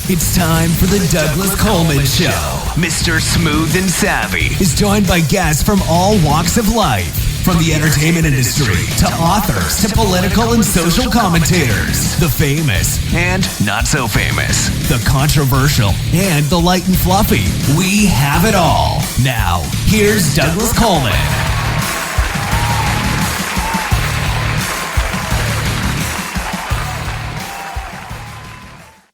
It's time for the Douglas Coleman Show. Mr. Smooth and Savvy is joined by guests from all walks of life, from the entertainment industry to authors to political and social commentators, the famous and not so famous, the controversial and the light and fluffy. We have it all. Now, here's Douglas Coleman.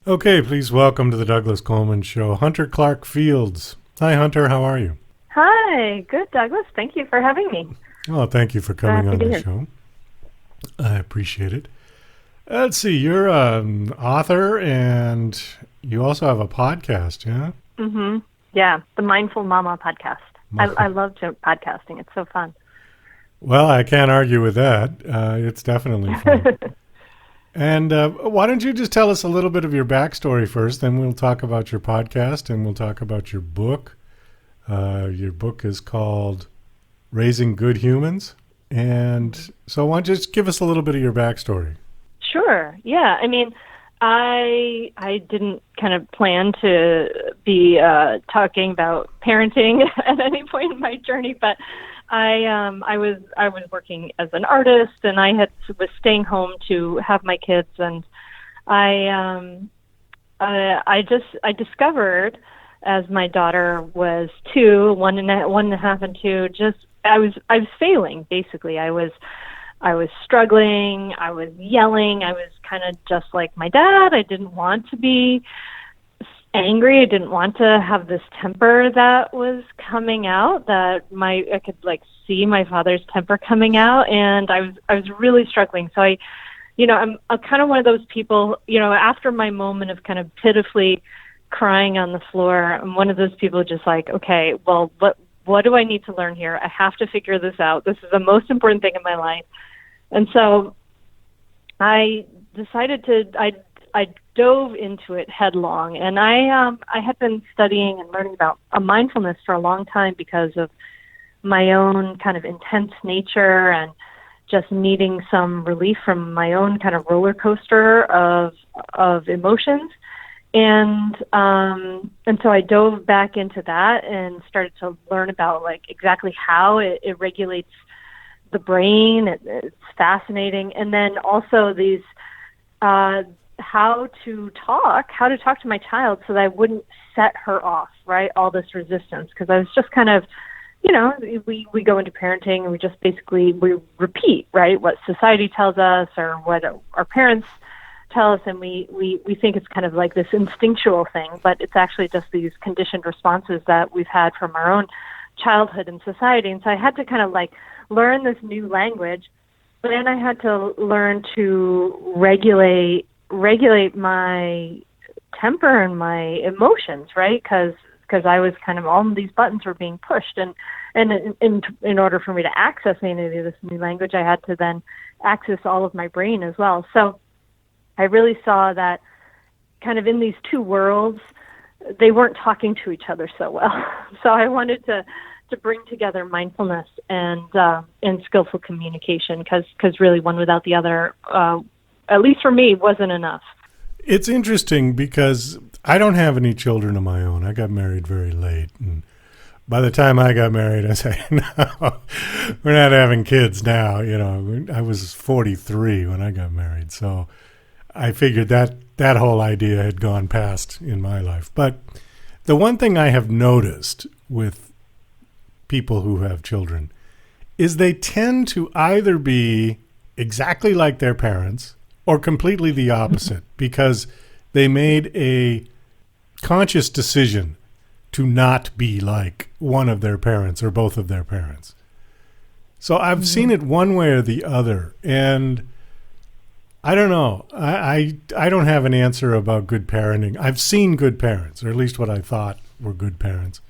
Okay, please welcome to the Douglas Coleman Show, Hunter Clarke-Fields. Hi, Hunter. How are you? Hi. Good, Douglas. Thank you for having me. Oh, thank you for coming on the show. I appreciate it. Let's see. You're an author, and you also have a podcast, yeah? Mm-hmm. Yeah, the Mindful Mama podcast. I love podcasting. It's so fun. Well, I can't argue with that. It's definitely fun. And why don't you just tell us a little bit of your backstory first, then we'll talk about your podcast and we'll talk about your book. Your book is called Raising Good Humans. And so why don't you just give us a little bit of your backstory? Sure. Yeah. I mean, I didn't kind of plan to be talking about parenting at any point in my journey, but I was working as an artist, and I was staying home to have my kids, and I discovered as my daughter was 2, 1.5 and 2, I was failing basically. I was struggling. I was yelling. I was kind of just like my dad. I didn't want to be angry. I didn't want to have this temper that was coming out, I could like see my father's temper coming out, and I was really struggling. So I'm kind of one of those people, after my moment of kind of pitifully crying on the floor, I'm one of those people just like, okay, well, what do I need to learn here? I have to figure this out. This is the most important thing in my life. And so I decided I dove into it headlong, and I had been studying and learning about mindfulness for a long time because of my own kind of intense nature and just needing some relief from my own kind of roller coaster of emotions. And so I dove back into that and started to learn about like exactly how it regulates the brain. It's fascinating. And then also these how to talk to my child so that I wouldn't set her off, right? All this resistance, because I was just kind of, we go into parenting and we just basically, we repeat, right? What society tells us or what our parents tell us, and we think it's kind of like this instinctual thing, but it's actually just these conditioned responses that we've had from our own childhood and society. And so I had to kind of like learn this new language, but then I had to learn to regulate my temper and my emotions, right? Because I was kind of, all of these buttons were being pushed, and in order for me to access any of this new language, I had to then access all of my brain as well. So I really saw that kind of in these two worlds, they weren't talking to each other so well. So I wanted to bring together mindfulness and skillful communication, because really one without the other, at least for me, wasn't enough. It's interesting because I don't have any children of my own. I got married very late, and by the time I got married, I said, no, we're not having kids now. I was 43 when I got married, so I figured that whole idea had gone past in my life. But the one thing I have noticed with people who have children is they tend to either be exactly like their parents or completely the opposite, because they made a conscious decision to not be like one of their parents or both of their parents. So I've seen it one way or the other, and I don't know. I don't have an answer about good parenting. I've seen good parents, or at least what I thought were good parents.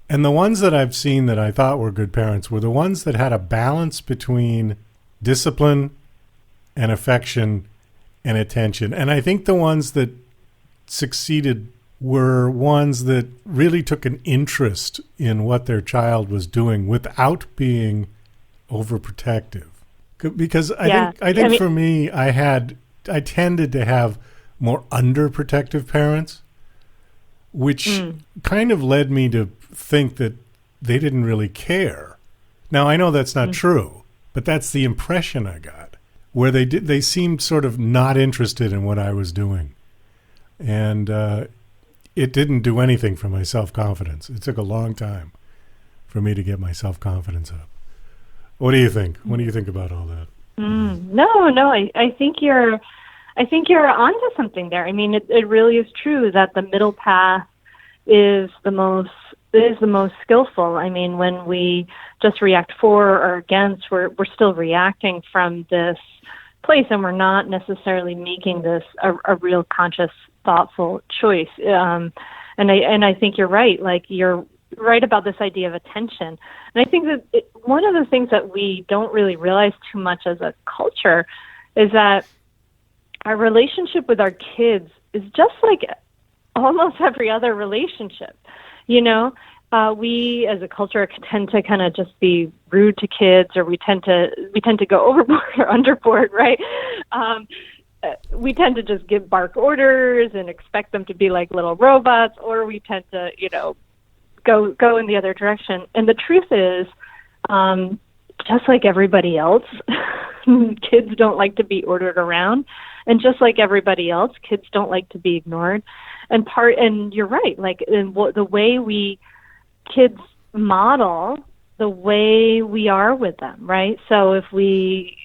And the ones that I've seen that I thought were good parents were the ones that had a balance between discipline and affection and attention. And I think the ones that succeeded were ones that really took an interest in what their child was doing without being overprotective. Because I think for me, I tended to have more underprotective parents, which kind of led me to think that they didn't really care. Now, I know that's not true, but that's the impression I got, where they seemed sort of not interested in what I was doing. And it didn't do anything for my self-confidence. It took a long time for me to get my self-confidence up. What do you think? What do you think about all that? No, I think you're onto something there. I mean, it really is true that the middle path is the most skillful. I mean, when we just react for or against, we're still reacting from this place, and we're not necessarily making this a real conscious, thoughtful choice. And I think you're right. Like, you're right about this idea of attention. And I think that one of the things that we don't really realize too much as a culture is that our relationship with our kids is just like almost every other relationship. You know, we as a culture tend to kind of just be rude to kids, or we tend to go overboard or underboard, right? We tend to just give bark orders and expect them to be like little robots, or we tend to, go in the other direction. And the truth is, just like everybody else, kids don't like to be ordered around. And just like everybody else, kids don't like to be ignored. And you're right, like the way kids model the way we are with them, right? So if we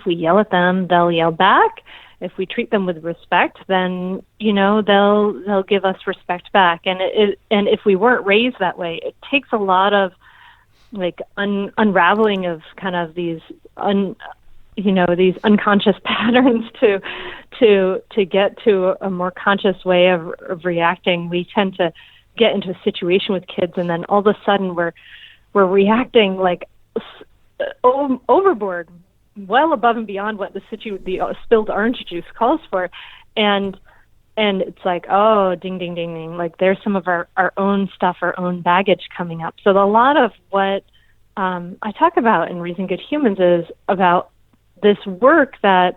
yell at them, they'll yell back. If we treat them with respect, then they'll give us respect back. And if we weren't raised that way, it takes a lot of like unraveling of kind of these these unconscious patterns to get to a more conscious way of reacting. We tend to get into a situation with kids, and then all of a sudden we're reacting like overboard, well above and beyond what the spilled orange juice calls for, and it's like, oh, ding, ding, ding, ding. Like, there's some of our own stuff, our own baggage coming up. So a lot of what I talk about in Raising Good Humans is about this work that,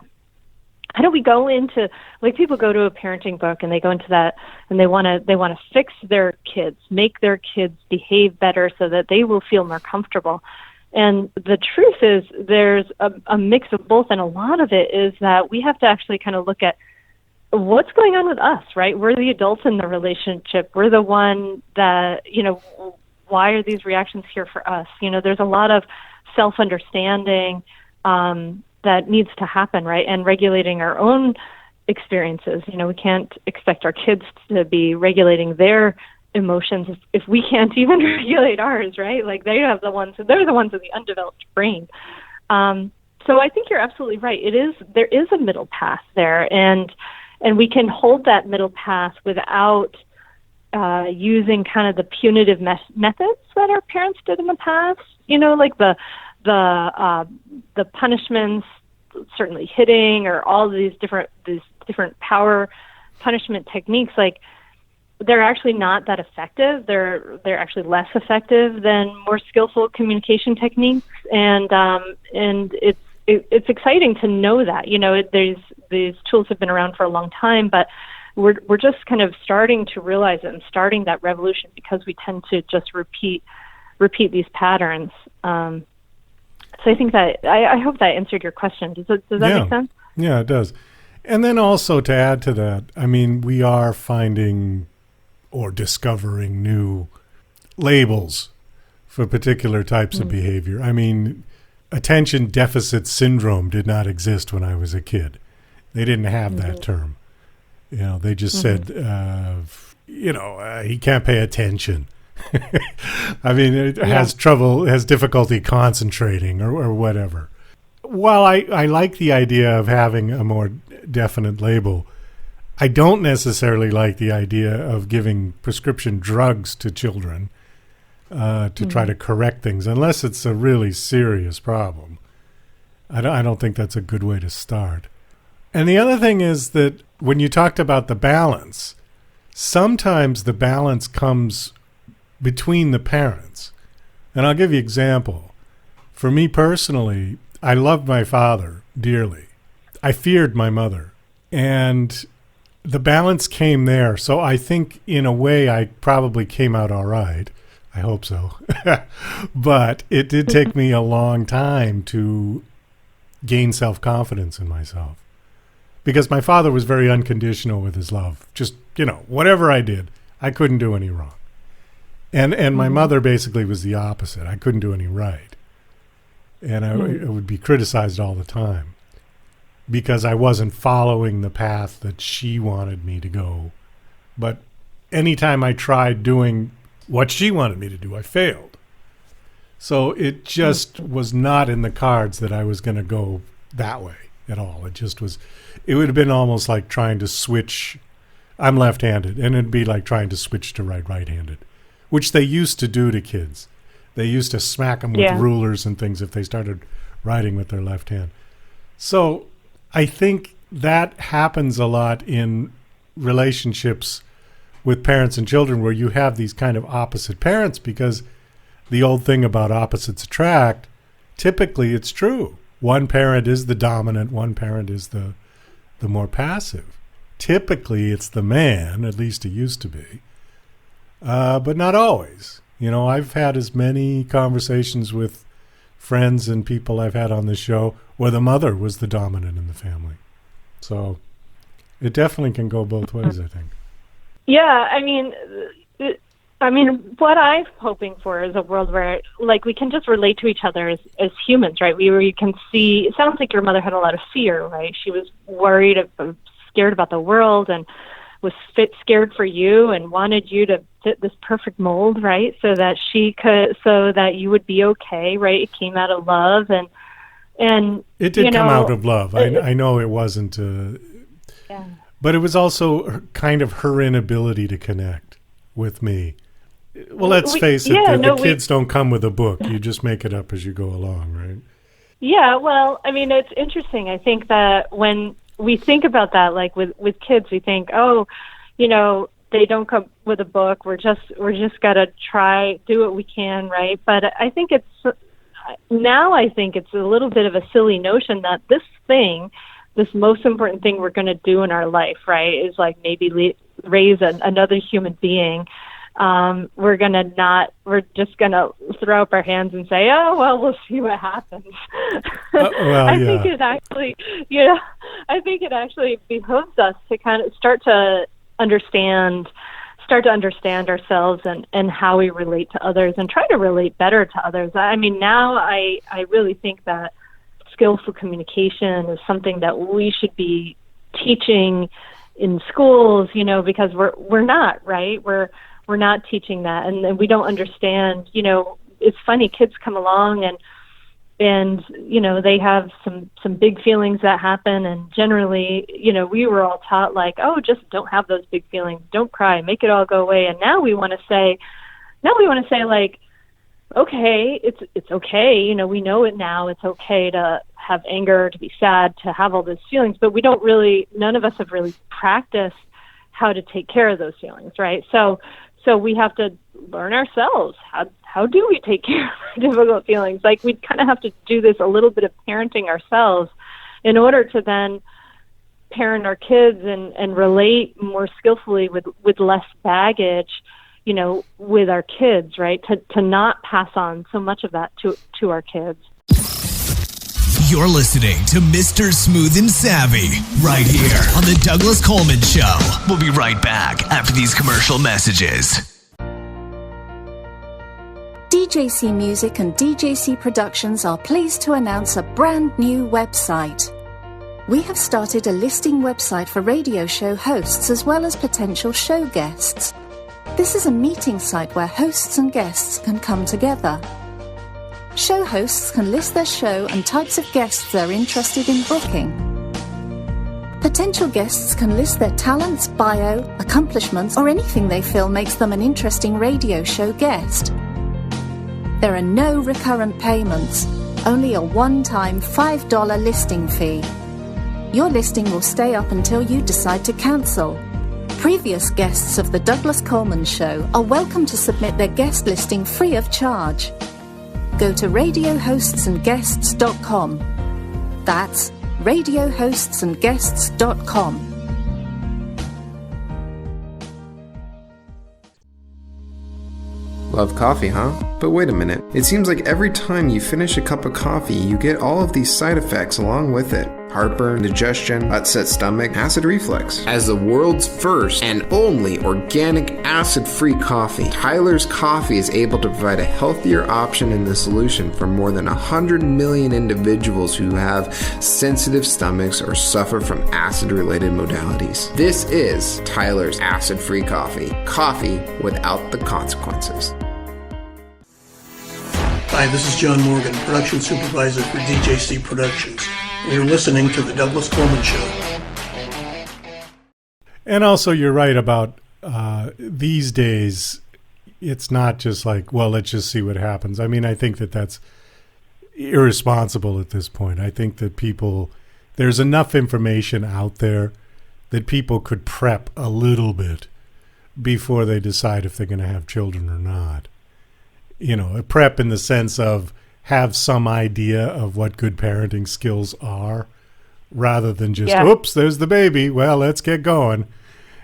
how do we go into, like, people go to a parenting book and they go into that and they want to fix their kids, make their kids behave better so that they will feel more comfortable. And the truth is there's a mix of both, and a lot of it is that we have to actually kind of look at what's going on with us, right? We're the adults in the relationship. We're the one that, why are these reactions here for us? There's a lot of self-understanding that needs to happen, right? And regulating our own experiences. We can't expect our kids to be regulating their emotions if we can't even regulate ours, right? Like, they're the ones in the undeveloped brain. So I think you're absolutely right. There is a middle path there, and we can hold that middle path without using kind of the punitive methods that our parents did in the past. Like the punishments, certainly hitting, or all of these different power punishment techniques. Like, they're actually not that effective. They're actually less effective than more skillful communication techniques, and it's exciting to know that. These tools have been around for a long time, but we're just kind of starting to realize it and starting that revolution, because we tend to just repeat these patterns. So I think that I hope that answered your question. Does that make sense? Yeah, it does. And then also, to add to that, I mean, we are finding or discovering new labels for particular types of behavior. I mean, attention deficit syndrome did not exist when I was a kid. They didn't have that term. They just said, he can't pay attention. I mean, it has difficulty concentrating or whatever. While I like the idea of having a more definite label, I don't necessarily like the idea of giving prescription drugs to children to try to correct things, unless it's a really serious problem. I don't think that's a good way to start. And the other thing is that when you talked about the balance, sometimes the balance comes between the parents. And I'll give you an example. For me personally, I loved my father dearly. I feared my mother. And the balance came there. So I think in a way I probably came out all right. I hope so. But it did take me a long time to gain self-confidence in myself. Because my father was very unconditional with his love. Just, whatever I did, I couldn't do any wrong. And my mother basically was the opposite. I couldn't do any right. And I would be criticized all the time because I wasn't following the path that she wanted me to go. But anytime I tried doing what she wanted me to do, I failed. So it just was not in the cards that I was going to go that way at all. It would have been almost like trying to switch. I'm left-handed, and it'd be like trying to switch to right-handed, which they used to do to kids. They used to smack them with rulers and things if they started writing with their left hand. So I think that happens a lot in relationships with parents and children where you have these kind of opposite parents, because the old thing about opposites attract, typically it's true. One parent is the dominant, one parent is the more passive. Typically it's the man, at least it used to be, but not always. I've had as many conversations with friends and people I've had on the show where the mother was the dominant in the family. So it definitely can go both ways, I think. Yeah, I mean, what I'm hoping for is a world where, we can just relate to each other as humans, right? Where you can see, it sounds like your mother had a lot of fear, right? She was worried, scared about the world, and was scared for you and wanted you to fit this perfect mold, right? So that you would be okay, right? It came out of love, and it did come out of love. I know it wasn't, but it was also kind of her inability to connect with me. Well, let's face it, the kids don't come with a book. You just make it up as you go along, right? Yeah, well, I mean, it's interesting. I think that when we think about that, like with kids, we think, they don't come with a book. We're just got to do what we can, right? But I think it's a little bit of a silly notion that this most important thing we're going to do in our life, right, is like maybe raise another human being. We're just going to throw up our hands and say, oh, well, we'll see what happens. I think it actually behooves us to kind of start to understand ourselves and how we relate to others and try to relate better to others. I mean, now I really think that skillful communication is something that we should be teaching in schools, because we're not, right? We're not teaching that, and we don't understand. It's funny, kids come along and they have some big feelings that happen, and generally, we were all taught like, oh, just don't have those big feelings, don't cry, make it all go away. And now we want to say like, okay, it's okay. We know it now. It's okay to have anger, to be sad, to have all those feelings, but none of us have really practiced how to take care of those feelings, right? So we have to learn ourselves. How do we take care of our difficult feelings? Like, we kind of have to do this a little bit of parenting ourselves in order to then parent our kids and relate more skillfully with less baggage, with our kids, right? To not pass on so much of that to our kids. You're listening to Mr. Smooth and Savvy right here on the Douglas Coleman Show. We'll be right back after these commercial messages. DJC Music and DJC Productions are pleased to announce a brand new website. We have started a listing website for radio show hosts as well as potential show guests. This is a meeting site where hosts and guests can come together. Show hosts can list their show and types of guests they're interested in booking. Potential guests can list their talents, bio, accomplishments, or anything they feel makes them an interesting radio show guest. There are no recurrent payments, only a one-time $5 listing fee. Your listing will stay up until you decide to cancel. Previous guests of The Douglas Coleman Show are welcome to submit their guest listing free of charge. Go to radiohostsandguests.com. That's radiohostsandguests.com. Love coffee, huh? But wait a minute. It seems like every time you finish a cup of coffee, you get all of these side effects along with it. Heartburn, indigestion, upset stomach, acid reflux. As the world's first and only organic acid-free coffee, Tyler's Coffee is able to provide a healthier option in the solution for more than 100 million individuals who have sensitive stomachs or suffer from acid-related modalities. This is Tyler's acid-free coffee. Coffee without the consequences. Hi, this is John Morgan, production supervisor for DJC Productions. You're listening to The Douglas Coleman Show. And also, you're right about these days, it's not just like, well, let's just see what happens. I mean, I think that that's irresponsible at this point. I think that there's enough information out there that people could prep a little bit before they decide if they're going to have children or not. You know, a prep in the sense of have some idea of what good parenting skills are rather than just, oops, there's the baby. Well, let's get going.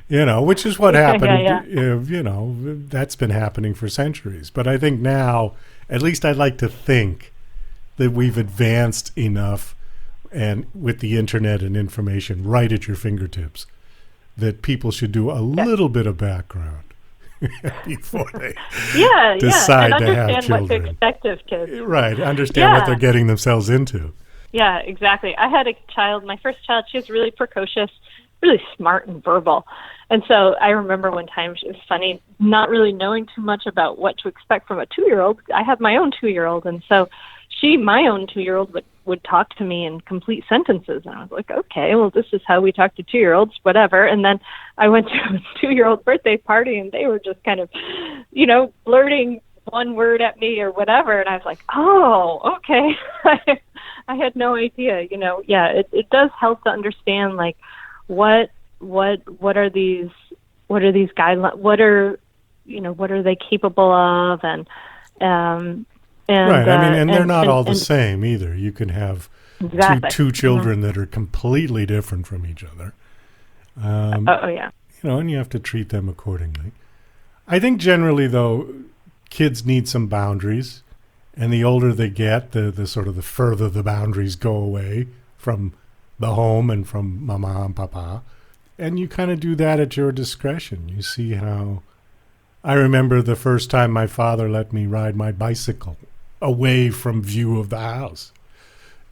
You know, which is what happened. You know, that's been happening for centuries. But I think now, at least I'd like to think that we've advanced enough, and with the internet and information right at your fingertips, that people should do a little bit of background before they decide to have children. Understand what to expect of kids. Right, understand what they're getting themselves into. Yeah, exactly. I had a child, my first child, she was really precocious, really smart and verbal. And so I remember one time, it was funny, not really knowing too much about what to expect from a 2-year-old. I have my own 2-year-old, and so my own 2-year-old, would talk to me in complete sentences. And I was like, okay, well, this is how we talk to 2-year-olds, whatever. And then I went to a 2-year-old birthday party, and they were just kind of, you know, blurting one word at me or whatever. And I was like, oh, okay. I had no idea, you know. Yeah, it does help to understand, like, what are these guidelines, what are they capable of, and right. I mean, and they're not all the same either. You can have two children that are completely different from each other. You know, and you have to treat them accordingly. I think generally, though, kids need some boundaries, and the older they get, the sort of the further the boundaries go away from the home and from mama and papa. And you kind of do that at your discretion. You see how... I remember the first time my father let me ride my bicycle away from view of the house.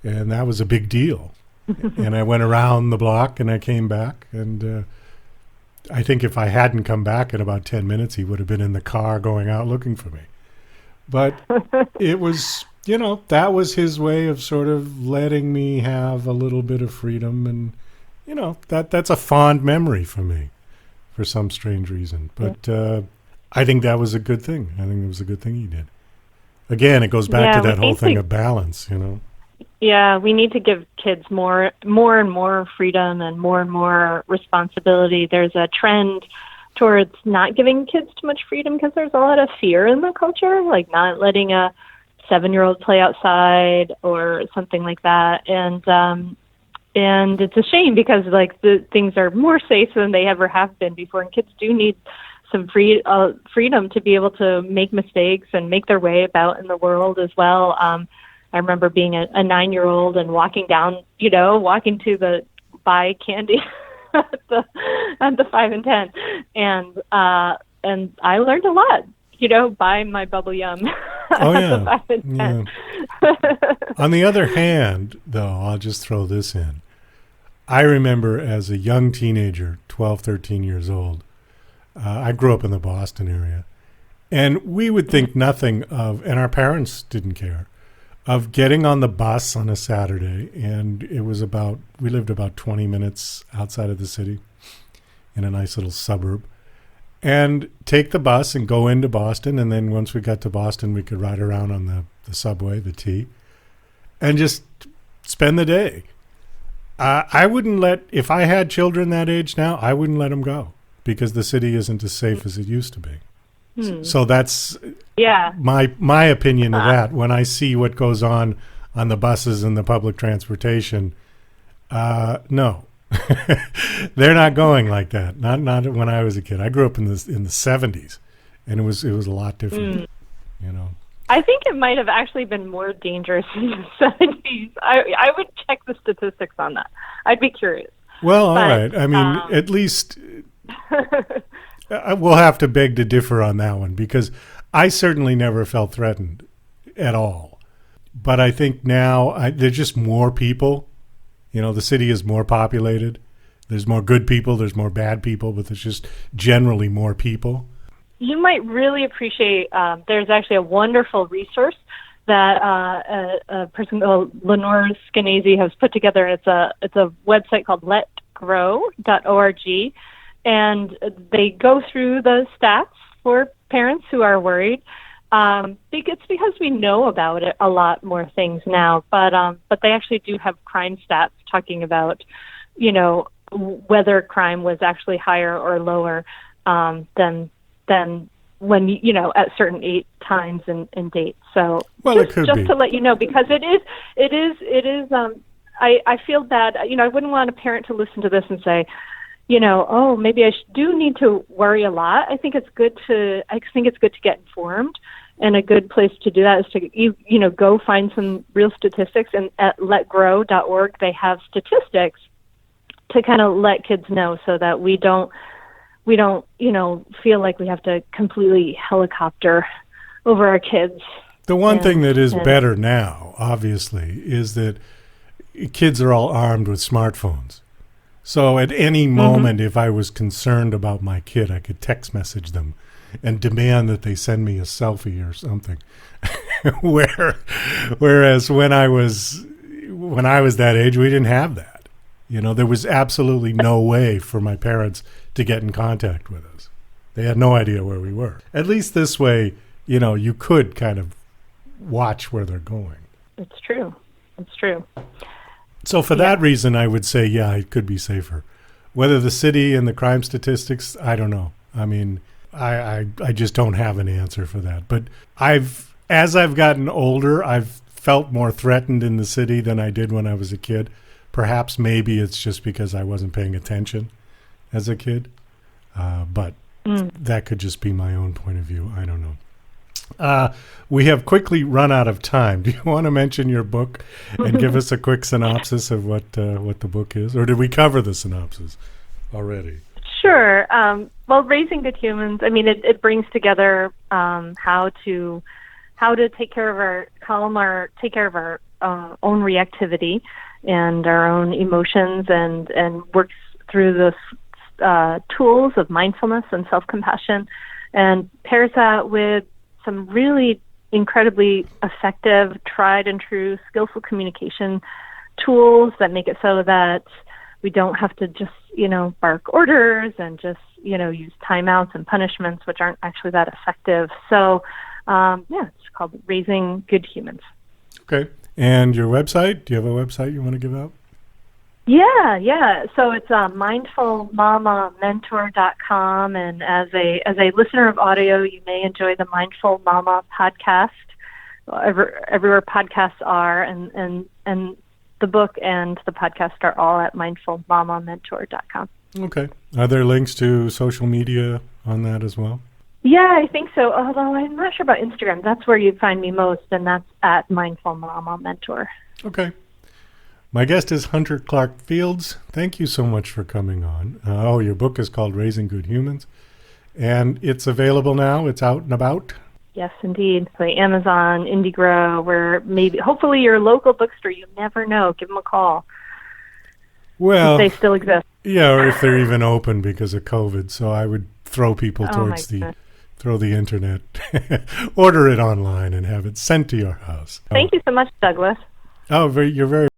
And that was a big deal. And I went around the block and I came back. And I think if I hadn't come back in about 10 minutes, he would have been in the car going out looking for me. But it was, you know, that was his way of sort of letting me have a little bit of freedom. And, you know, that's a fond memory for me for some strange reason. But I think that was a good thing. I think it was a good thing he did. Again, it goes back to that whole thing of balance, you know. Yeah, we need to give kids more and more freedom and more responsibility. There's a trend towards not giving kids too much freedom because there's a lot of fear in the culture, like not letting a 7-year-old play outside or something like that. And it's a shame because, like, the things are more safe than they ever have been before, and kids do need some freedom to be able to make mistakes and make their way about in the world as well. I remember being a 9-year-old and walking to buy candy at the 5 and 10, and I learned a lot, you know, buying my bubble yum. Oh yeah. The 5 and 10. Yeah. On the other hand, though, I'll just throw this in. I remember as a young teenager, 12, 13 years old, I grew up in the Boston area, and we would think nothing of, and our parents didn't care, of getting on the bus on a Saturday, and we lived about 20 minutes outside of the city in a nice little suburb, and take the bus and go into Boston, and then once we got to Boston, we could ride around on the subway, the T, and just spend the day. I wouldn't if I had children that age now, I wouldn't let them go, because the city isn't as safe as it used to be. So that's my opinion of that. When I see what goes on the buses and the public transportation, No. They're not going like that. Not when I was a kid. I grew up in the 70s, and it was a lot different. You know. I think it might have actually been more dangerous in the 70s. I would check the statistics on that. I'd be curious. Well, all right. I mean, at least we'll have to beg to differ on that one, because I certainly never felt threatened at all. But I think now there's just more people. You know, the city is more populated. There's more good people. There's more bad people, but there's just generally more people. You might really appreciate, there's actually a wonderful resource that a person called Lenore Skenazy has put together. It's a website called letgrow.org, and they go through the stats for parents who are worried. It's because we know about it a lot more things now, but they actually do have crime stats talking about, you know, whether crime was actually higher or lower than when, you know, at certain times and dates. So it could be. To let you know, because it is I feel bad. You know, I wouldn't want a parent to listen to this and say, you know, oh, maybe I do need to worry a lot. I think it's good to get informed, and a good place to do that is to you know, go find some real statistics. And at letgrow.org, they have statistics to kind of let kids know, so that we don't, you know, feel like we have to completely helicopter over our kids. The one thing that is better now, obviously, is that kids are all armed with smartphones. So at any moment, if I was concerned about my kid, I could text message them and demand that they send me a selfie or something. Whereas when I was that age, we didn't have that. You know, there was absolutely no way for my parents to get in contact with us. They had no idea where we were. At least this way, you know, you could kind of watch where they're going. It's true. It's true. So for that reason, I would say, yeah, it could be safer. Whether the city and the crime statistics, I don't know. I mean, I just don't have an answer for that. But as I've gotten older, I've felt more threatened in the city than I did when I was a kid. Perhaps maybe it's just because I wasn't paying attention as a kid. But that could just be my own point of view. I don't know. We have quickly run out of time. Do you want to mention your book and give us a quick synopsis of what the book is? Or did we cover the synopsis already? Sure. Well, Raising Good Humans, I mean, it brings together how to take care of our own reactivity and our own emotions, and works through the tools of mindfulness and self-compassion, and pairs that with some really incredibly effective, tried and true, skillful communication tools that make it so that we don't have to just, you know, bark orders and just, you know, use timeouts and punishments, which aren't actually that effective. So, it's called Raising Good Humans. Okay. And your website? Do you have a website you want to give out? Yeah. So it's mindfulmamamentor.com, and as a listener of audio, you may enjoy the Mindful Mama podcast. Everywhere podcasts are, and the book and the podcast are all at mindfulmamamentor.com. Okay. Are there links to social media on that as well? Yeah, I think so, although I'm not sure about Instagram. That's where you find me most, and that's at Mindful Mama Mentor. Okay. My guest is Hunter Clarke-Fields. Thank you so much for coming on. Your book is called Raising Good Humans, and it's available now. It's out and about. Yes, indeed. By Amazon, Indiegogo, hopefully your local bookstore. You never know. Give them a call. Well, if they still exist. Yeah, or if they're even open because of COVID. So I would throw people towards the internet, order it online, and have it sent to your house. Thank you so much, Douglas. You're very